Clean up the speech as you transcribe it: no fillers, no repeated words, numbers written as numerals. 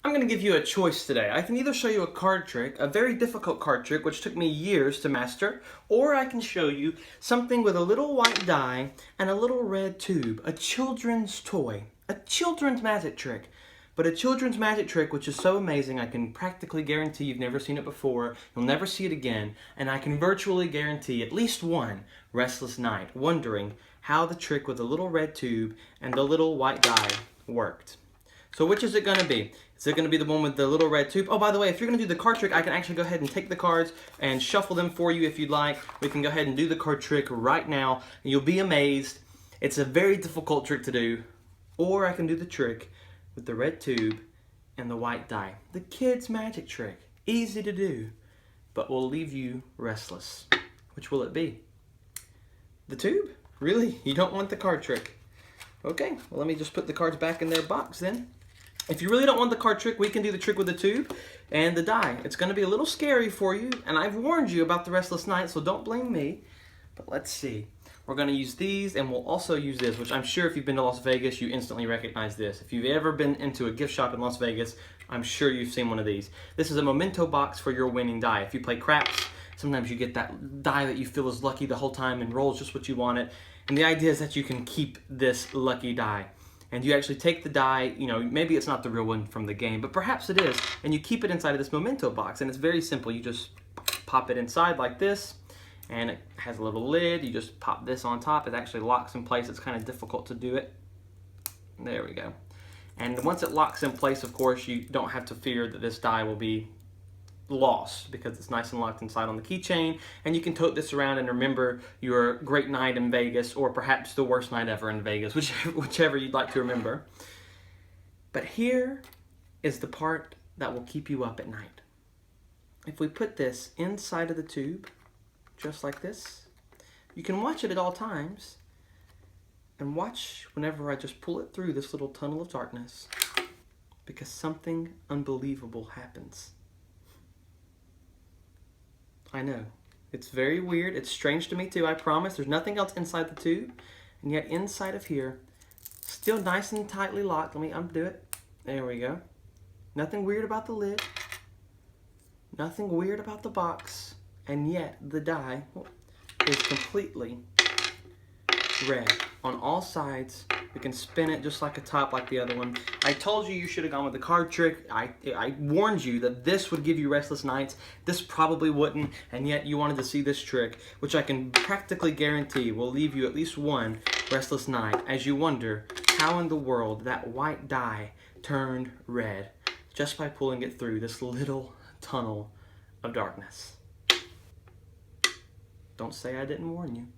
I'm going to give you a choice today. I can either show you a card trick, a very difficult card trick, which took me years to master, or I can show you something with a little white die and a little red tube, a children's toy, a children's magic trick. But a children's magic trick which is so amazing, I can practically guarantee you've never seen it before, you'll never see it again, and I can virtually guarantee at least one restless night wondering how the trick with the little red tube and the little white die worked. So which is it going to be? Is it going to be the one with the little red tube? Oh, by the way, if you're going to do the card trick, I can actually go ahead and take the cards and shuffle them for you if you'd like. We can go ahead and do the card trick right now, and you'll be amazed. It's a very difficult trick to do. Or I can do the trick with the red tube and the white die. The kid's magic trick. Easy to do, but will leave you restless. Which will it be? The tube? Really? You don't want the card trick? Okay, well, let me just put the cards back in their box then. If you really don't want the card trick, we can do the trick with the tube and the die. It's going to be a little scary for you, and I've warned you about the restless night, so don't blame me. But let's see. We're going to use these, and we'll also use this, which I'm sure if you've been to Las Vegas, you instantly recognize this. If you've ever been into a gift shop in Las Vegas, I'm sure you've seen one of these. This is a memento box for your winning die. If you play craps, sometimes you get that die that you feel is lucky the whole time and rolls just what you want it. And the idea is that you can keep this lucky die. And you actually take the die, you know, maybe it's not the real one from the game, but perhaps it is, and you keep it inside of this memento box. And it's very simple. You just pop it inside like this, and it has a little lid. You just pop this on top. It actually locks in place. It's kind of difficult to do it. There we go. And once it locks in place, of course, you don't have to fear that this die will be lost because it's nice and locked inside on the keychain, and you can tote this around and remember your great night in Vegas, or perhaps the worst night ever in Vegas, whichever you'd like to remember. But here is the part that will keep you up at night. If we put this inside of the tube, just like this, you can watch it at all times, and watch whenever I just pull it through this little tunnel of darkness, because something unbelievable happens. I know. It's very weird. It's strange to me too, I promise. There's nothing else inside the tube. And yet inside of here, still nice and tightly locked. Let me undo it. There we go. Nothing weird about the lid. Nothing weird about the box. And yet the die is completely red on all sides. We can spin it just like a top like the other one. I told you you should have gone with the card trick. I warned you that this would give you restless nights. This probably wouldn't, and yet you wanted to see this trick, which I can practically guarantee will leave you at least one restless night as you wonder how in the world that white die turned red just by pulling it through this little tunnel of darkness. Don't say I didn't warn you.